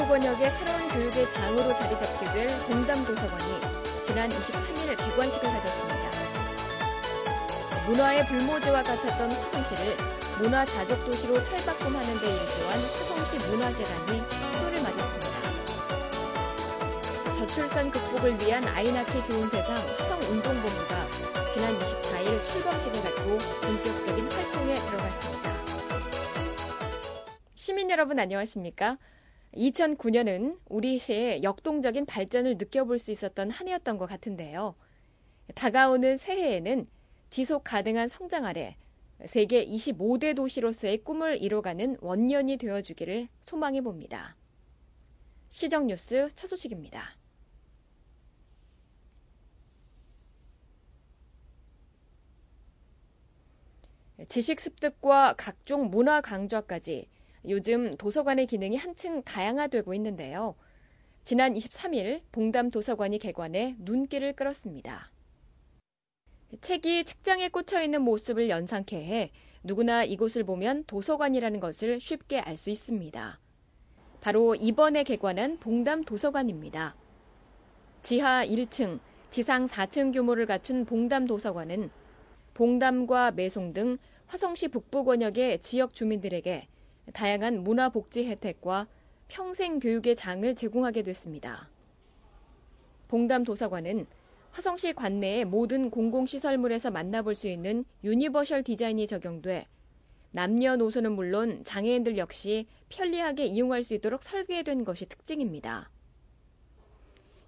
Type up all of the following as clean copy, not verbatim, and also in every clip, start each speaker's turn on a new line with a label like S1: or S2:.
S1: 북부권역의 새로운 교육의 장으로 자리 잡게 될 봉담도서관이 지난 23일闭관식을 가졌습니다. 문화의 불모지와 같았던 화성시를 문화자족도시로 탈바꿈하는 데 일조한 화성시 문화재단이 표를 맞았습니다. 저출산 극복을 위한 아이 낳기 좋은 세상 화성운동본부가 지난 24일 출범식을 갖고 본격적인 활동에 들어갔습니다. 시민 여러분 안녕하십니까? 2009년은 우리 시의 역동적인 발전을 느껴볼 수 있었던 한 해였던 것 같은데요. 다가오는 새해에는 지속 가능한 성장 아래 세계 25대 도시로서의 꿈을 이뤄가는 원년이 되어주기를 소망해 봅니다. 시정뉴스 첫 소식입니다. 지식 습득과 각종 문화 강좌까지 요즘 도서관의 기능이 한층 다양화되고 있는데요. 지난 23일 봉담도서관이 개관해 눈길을 끌었습니다. 책이 책장에 꽂혀있는 모습을 연상케 해 누구나 이곳을 보면 도서관이라는 것을 쉽게 알 수 있습니다. 바로 이번에 개관한 봉담도서관입니다. 지하 1층, 지상 4층 규모를 갖춘 봉담도서관은 봉담과 매송 등 화성시 북부권역의 지역 주민들에게 다양한 문화복지 혜택과 평생 교육의 장을 제공하게 됐습니다. 봉담도서관은 화성시 관내의 모든 공공시설물에서 만나볼 수 있는 유니버셜 디자인이 적용돼 남녀노소는 물론 장애인들 역시 편리하게 이용할 수 있도록 설계된 것이 특징입니다.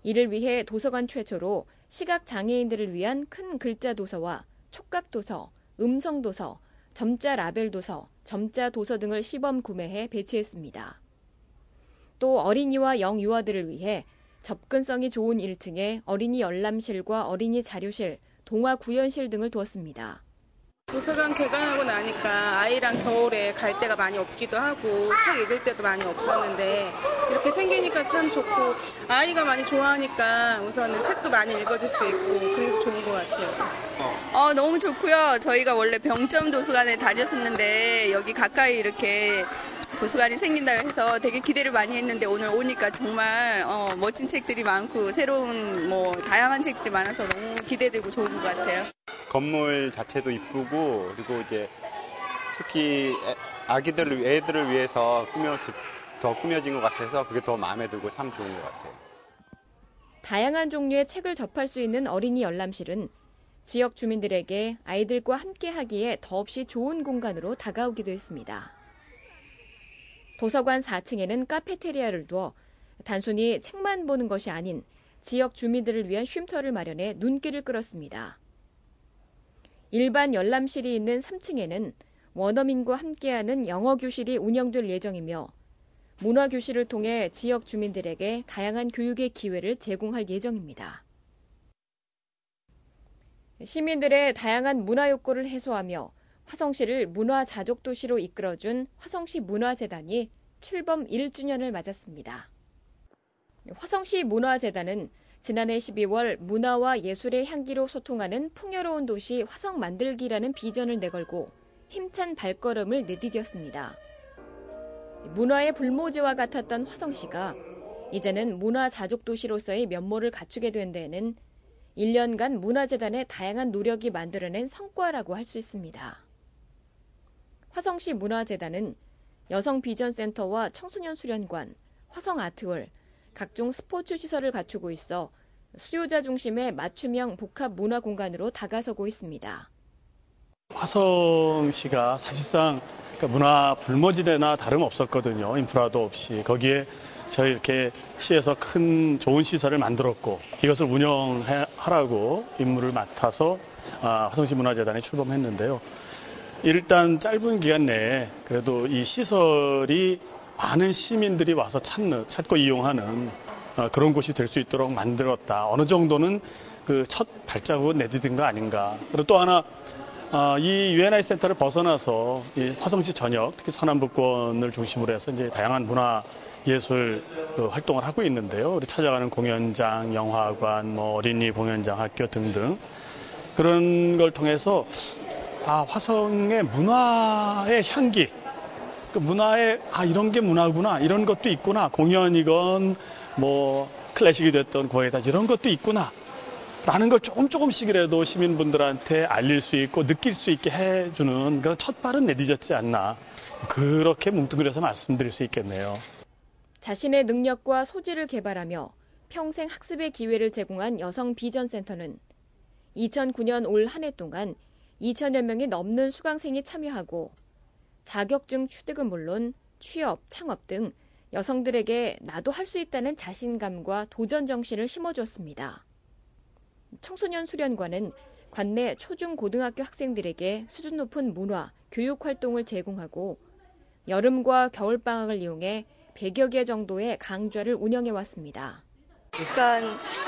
S1: 이를 위해 도서관 최초로 시각장애인들을 위한 큰 글자 도서와 촉각도서, 음성도서, 점자 라벨 도서, 점자 도서 등을 시범 구매해 배치했습니다. 또 어린이와 영유아들을 위해 접근성이 좋은 1층에 어린이 열람실과 어린이 자료실, 동화 구연실 등을 두었습니다.
S2: 도서관 개관하고 나니까 아이랑 겨울에 갈 데가 많이 없기도 하고 책 읽을 때도 많이 없었는데 이렇게 생기니까 참 좋고 아이가 많이 좋아하니까 우선은 책도 많이 읽어줄 수 있고 그래서 좋은 것 같아요.
S3: 너무 좋고요. 저희가 원래 병점 도서관에 다녔었는데 여기 가까이 이렇게 도서관이 생긴다고 해서 되게 기대를 많이 했는데 오늘 오니까 정말 멋진 책들이 많고 새로운 다양한 책들이 많아서 너무 기대되고 좋은 것 같아요.
S4: 건물 자체도 이쁘고 그리고 이제 특히 애들을 위해서 더 꾸며진 것 같아서 그게 더 마음에 들고 참 좋은 것 같아요.
S1: 다양한 종류의 책을 접할 수 있는 어린이 열람실은 지역 주민들에게 아이들과 함께 하기에 더없이 좋은 공간으로 다가오기도 했습니다. 도서관 4층에는 카페테리아를 두어 단순히 책만 보는 것이 아닌 지역 주민들을 위한 쉼터를 마련해 눈길을 끌었습니다. 일반 열람실이 있는 3층에는 원어민과 함께하는 영어 교실이 운영될 예정이며 문화교실을 통해 지역 주민들에게 다양한 교육의 기회를 제공할 예정입니다. 시민들의 다양한 문화 욕구를 해소하며 화성시를 문화자족도시로 이끌어준 화성시 문화재단이 출범 1주년을 맞았습니다. 화성시 문화재단은 지난해 12월 문화와 예술의 향기로 소통하는 풍요로운 도시 화성 만들기라는 비전을 내걸고 힘찬 발걸음을 내디뎠습니다. 문화의 불모지와 같았던 화성시가 이제는 문화자족도시로서의 면모를 갖추게 된 데에는 1년간 문화재단의 다양한 노력이 만들어낸 성과라고 할 수 있습니다. 화성시 문화재단은 여성비전센터와 청소년 수련관, 화성아트홀, 각종 스포츠 시설을 갖추고 있어 수요자 중심의 맞춤형 복합 문화 공간으로 다가서고 있습니다.
S5: 화성시가 사실상 문화 불모지대나 다름없었거든요. 인프라도 없이. 거기에 저희 이렇게 시에서 큰 좋은 시설을 만들었고 이것을 운영하라고 임무를 맡아서 화성시 문화재단에 출범했는데요. 일단 짧은 기간 내에 그래도 이 시설이 많은 시민들이 와서 찾고 이용하는 그런 곳이 될 수 있도록 만들었다. 어느 정도는 그 첫 발자국을 내디딘 거 아닌가. 그리고 또 하나 이 U&I 센터를 벗어나서 이 화성시 전역, 특히 서남북권을 중심으로 해서 이제 다양한 문화 예술 활동을 하고 있는데요. 우리 찾아가는 공연장, 영화관, 어린이 공연장, 학교 등등 그런 걸 통해서 화성의 문화의 향기, 그 문화에 이런 게 문화구나, 이런 것도 있구나, 공연이건 뭐 클래식이 됐던 거에다 이런 것도 있구나 라는 걸 조금씩이라도 시민분들한테 알릴 수 있고 느낄 수 있게 해주는 그런 첫 발은 내디뎠지 않나, 그렇게 뭉뚱그려서 말씀드릴 수 있겠네요.
S1: 자신의 능력과 소질을 개발하며 평생 학습의 기회를 제공한 여성 비전센터는 2009년 올 한 해 동안 2천여 명이 넘는 수강생이 참여하고 자격증 취득은 물론 취업, 창업 등 여성들에게 나도 할 수 있다는 자신감과 도전 정신을 심어주었습니다. 청소년 수련관은 관내 초중 고등학교 학생들에게 수준 높은 문화, 교육 활동을 제공하고 여름과 겨울방학을 이용해 100여 개 정도의 강좌를 운영해왔습니다.
S6: 그러니까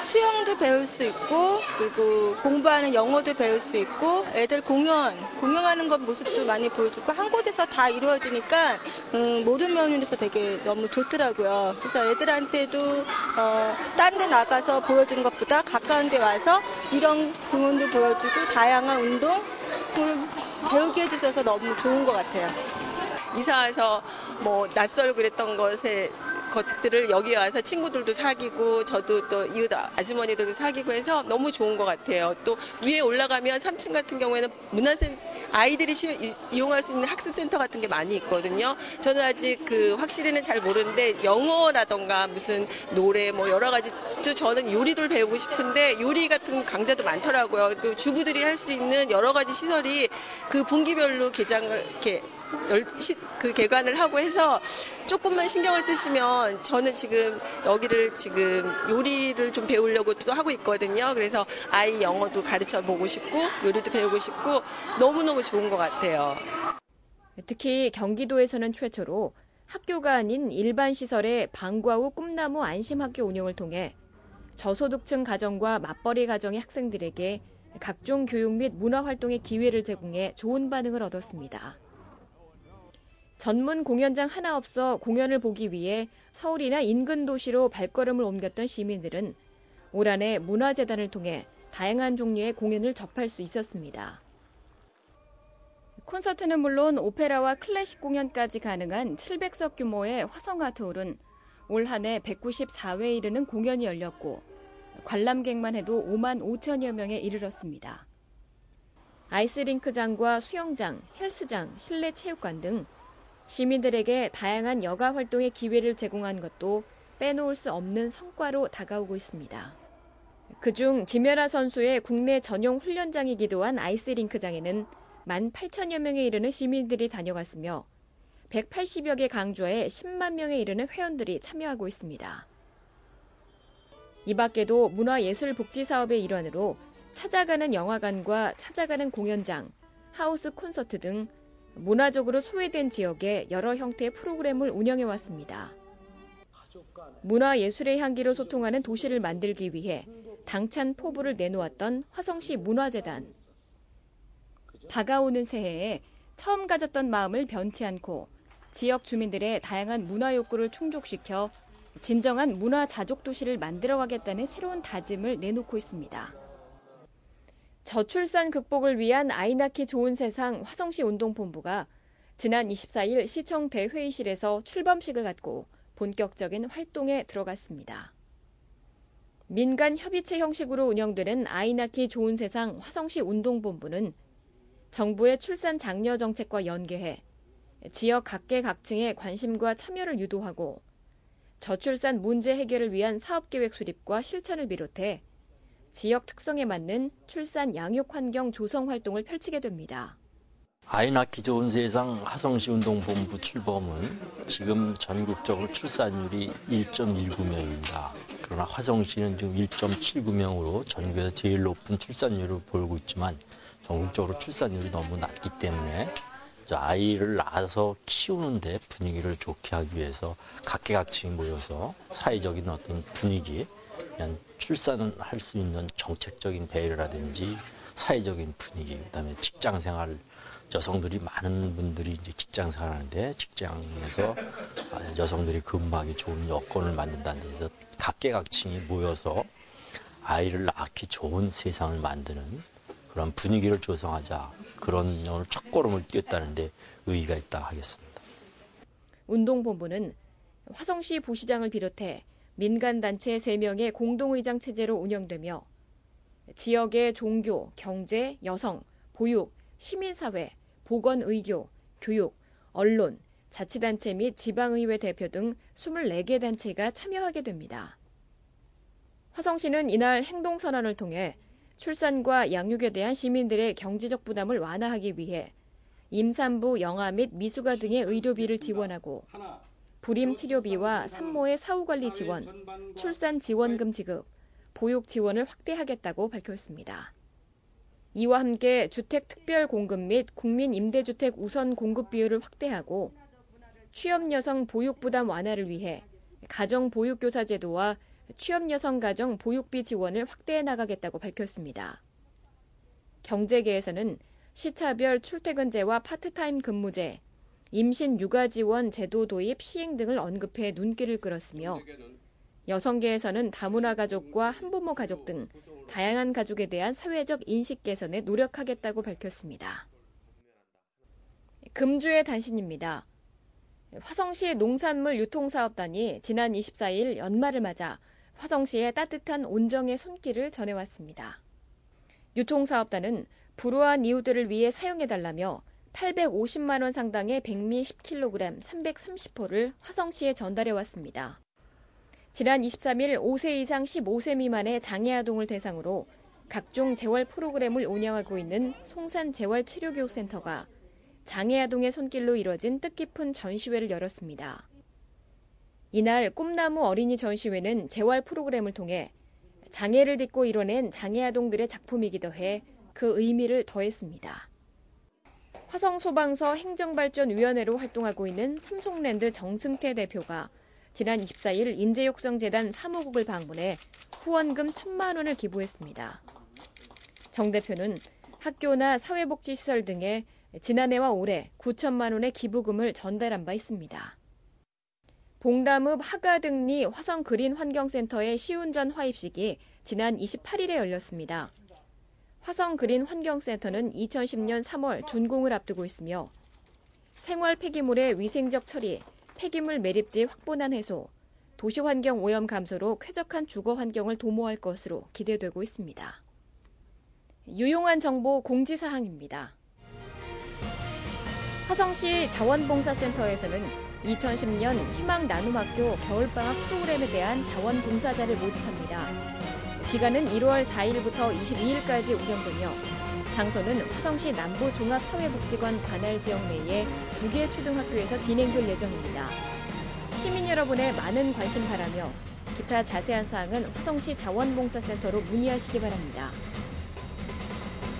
S6: 수영도 배울 수 있고 그리고 공부하는 영어도 배울 수 있고 애들 공연하는 것 모습도 많이 보여주고 한 곳에서 다 이루어지니까 모든 면에서 되게 너무 좋더라고요. 그래서 애들한테도 딴 데 나가서 보여주는 것보다 가까운 데 와서 이런 공연도 보여주고 다양한 운동을 배우게 해주셔서 너무 좋은 것 같아요.
S7: 이사 와서 뭐 낯설고 그랬던 것들을 여기 와서 친구들도 사귀고 저도 또 이웃 아주머니들도 사귀고 해서 너무 좋은 것 같아요. 또 위에 올라가면 3층 같은 경우에는 아이들이 이용할 수 있는 학습센터 같은 게 많이 있거든요. 저는 아직 확실히는 잘 모르는데 영어라던가 무슨 노래 뭐 여러 가지, 또 저는 요리를 배우고 싶은데 요리 같은 강좌도 많더라고요. 그 주부들이 할 수 있는 여러 가지 시설이 그 분기별로 개장을 이렇게 개관을 하고 해서 조금만 신경을 쓰시면 저는 지금 여기를 요리를 좀 배우려고 또 하고 있거든요. 그래서 아이 영어도 가르쳐 보고 싶고 요리도 배우고 싶고 너무너무 좋은 것 같아요.
S1: 특히 경기도에서는 최초로 학교가 아닌 일반 시설의 방과 후 꿈나무 안심학교 운영을 통해 저소득층 가정과 맞벌이 가정의 학생들에게 각종 교육 및 문화활동의 기회를 제공해 좋은 반응을 얻었습니다. 전문 공연장 하나 없어 공연을 보기 위해 서울이나 인근 도시로 발걸음을 옮겼던 시민들은 올 한 해 문화재단을 통해 다양한 종류의 공연을 접할 수 있었습니다. 콘서트는 물론 오페라와 클래식 공연까지 가능한 700석 규모의 화성아트홀은 올 한 해 194회에 이르는 공연이 열렸고 관람객만 해도 5만 5천여 명에 이르렀습니다. 아이스링크장과 수영장, 헬스장, 실내 체육관 등 시민들에게 다양한 여가 활동의 기회를 제공한 것도 빼놓을 수 없는 성과로 다가오고 있습니다. 그중 김연아 선수의 국내 전용 훈련장이기도 한 아이스링크장에는 18,000여 명에 이르는 시민들이 다녀갔으며 180여 개 강좌에 10만 명에 이르는 회원들이 참여하고 있습니다. 이 밖에도 문화예술복지 사업의 일환으로 찾아가는 영화관과 찾아가는 공연장, 하우스 콘서트 등 문화적으로 소외된 지역에 여러 형태의 프로그램을 운영해왔습니다. 문화예술의 향기로 소통하는 도시를 만들기 위해 당찬 포부를 내놓았던 화성시 문화재단. 다가오는 새해에 처음 가졌던 마음을 변치 않고 지역 주민들의 다양한 문화 욕구를 충족시켜 진정한 문화 자족 도시를 만들어가겠다는 새로운 다짐을 내놓고 있습니다. 저출산 극복을 위한 아이 낳기 좋은 세상 화성시 운동본부가 지난 24일 시청 대회의실에서 출범식을 갖고 본격적인 활동에 들어갔습니다. 민간 협의체 형식으로 운영되는 아이 낳기 좋은 세상 화성시 운동본부는 정부의 출산 장려 정책과 연계해 지역 각계각층의 관심과 참여를 유도하고 저출산 문제 해결을 위한 사업계획 수립과 실천을 비롯해 지역 특성에 맞는 출산 양육 환경 조성 활동을 펼치게 됩니다.
S8: 아이 낳기 좋은 세상 화성시 운동본부 출범은 지금 전국적으로 출산율이 1.19명입니다. 그러나 화성시는 지금 1.79명으로 전국에서 제일 높은 출산율을 보이고 있지만 전국적으로 출산율이 너무 낮기 때문에 아이를 낳아서 키우는데 분위기를 좋게 하기 위해서 각계각층이 모여서 사회적인 어떤 분위기, 그냥 출산할 수 있는 정책적인 배려라든지 사회적인 분위기, 그다음에 직장 생활, 여성들이 많은 분들이 이제 직장 생활하는데 직장에서 여성들이 근무하기 좋은 여건을 만든다는 데서 각계각층이 모여서 아이를 낳기 좋은 세상을 만드는 그런 분위기를 조성하자, 그런 오늘 첫걸음을 띄었다는데 의의가 있다 하겠습니다.
S1: 운동본부는 화성시 부시장을 비롯해 민간단체 3명의 공동의장 체제로 운영되며 지역의 종교, 경제, 여성, 보육, 시민사회, 보건의료, 교육, 언론, 자치단체 및 지방의회 대표 등 24개 단체가 참여하게 됩니다. 화성시는 이날 행동선언을 통해 출산과 양육에 대한 시민들의 경제적 부담을 완화하기 위해 임산부 영아 및 미숙아 등의 의료비를 지원하고 불임 치료비와 산모의 사후관리 지원, 출산 지원금 지급, 보육 지원을 확대하겠다고 밝혔습니다. 이와 함께 주택 특별 공급 및 국민 임대주택 우선 공급 비율을 확대하고 취업 여성 보육 부담 완화를 위해 가정 보육교사 제도와 취업 여성 가정 보육비 지원을 확대해 나가겠다고 밝혔습니다. 경제계에서는 시차별 출퇴근제와 파트타임 근무제, 임신 육아 지원 제도 도입 시행 등을 언급해 눈길을 끌었으며 여성계에서는 다문화 가족과 한부모 가족 등 다양한 가족에 대한 사회적 인식 개선에 노력하겠다고 밝혔습니다. 금주의 단신입니다. 화성시 농산물 유통사업단이 지난 24일 연말을 맞아 화성시에 따뜻한 온정의 손길을 전해왔습니다. 유통사업단은 불우한 이웃들을 위해 사용해달라며 850만 원 상당의 백미 10kg 330호를 화성시에 전달해왔습니다. 지난 23일 5세 이상 15세 미만의 장애아동을 대상으로 각종 재활 프로그램을 운영하고 있는 송산재활치료교육센터가 장애아동의 손길로 이뤄진 뜻깊은 전시회를 열었습니다. 이날 꿈나무 어린이 전시회는 재활 프로그램을 통해 장애를 딛고 이뤄낸 장애아동들의 작품이기도 해 그 의미를 더했습니다. 화성소방서 행정발전위원회로 활동하고 있는 삼성랜드 정승태 대표가 지난 24일 인재육성재단 사무국을 방문해 후원금 1,000만 원을 기부했습니다. 정 대표는 학교나 사회복지시설 등에 지난해와 올해 9천만 원의 기부금을 전달한 바 있습니다. 봉담읍 하가등리 화성그린환경센터의 시운전 화입식이 지난 28일에 열렸습니다. 화성그린환경센터는 2010년 3월 준공을 앞두고 있으며 생활 폐기물의 위생적 처리, 폐기물 매립지 확보난 해소, 도시환경 오염 감소로 쾌적한 주거 환경을 도모할 것으로 기대되고 있습니다. 유용한 정보 공지사항입니다. 화성시 자원봉사센터에서는 2010년 희망나눔학교 겨울방학 프로그램에 대한 자원봉사자를 모집합니다. 기간은 1월 4일부터 22일까지 운영되며 장소는 화성시 남부종합사회복지관 관할 지역 내의 2개 초등학교에서 진행될 예정입니다. 시민 여러분의 많은 관심 바라며 기타 자세한 사항은 화성시 자원봉사센터로 문의하시기 바랍니다.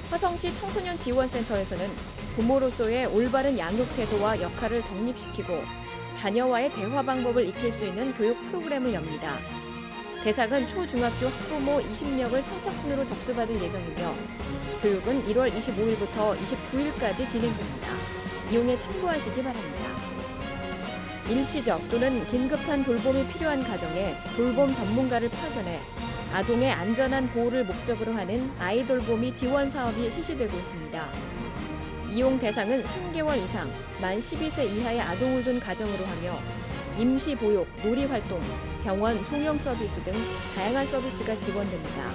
S1: 화성시 청소년지원센터에서는 부모로서의 올바른 양육 태도와 역할을 정립시키고 자녀와의 대화 방법을 익힐 수 있는 교육 프로그램을 엽니다. 대상은 초중학교 학부모 20명을 선착순으로 접수받을 예정이며 교육은 1월 25일부터 29일까지 진행됩니다. 이용에 참고하시기 바랍니다. 일시적 또는 긴급한 돌봄이 필요한 가정에 돌봄 전문가를 파견해 아동의 안전한 보호를 목적으로 하는 아이돌봄이 지원 사업이 실시되고 있습니다. 이용 대상은 3개월 이상, 만 12세 이하의 아동을 둔 가정으로 하며 임시보육, 놀이활동, 병원 송영 서비스 등 다양한 서비스가 지원됩니다.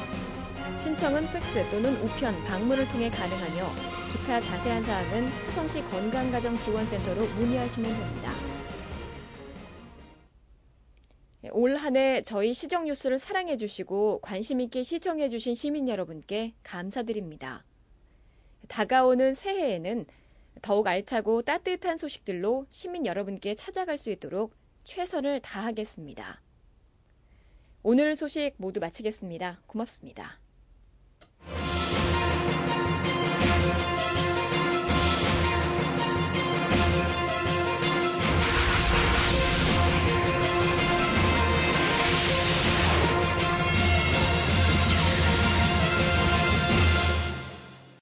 S1: 신청은 팩스 또는 우편, 방문을 통해 가능하며 기타 자세한 사항은 화성시 건강가정지원센터로 문의하시면 됩니다. 올 한 해 저희 시정뉴스를 사랑해주시고 관심 있게 시청해주신 시민 여러분께 감사드립니다. 다가오는 새해에는 더욱 알차고 따뜻한 소식들로 시민 여러분께 찾아갈 수 있도록 최선을 다하겠습니다. 오늘 소식 모두 마치겠습니다. 고맙습니다.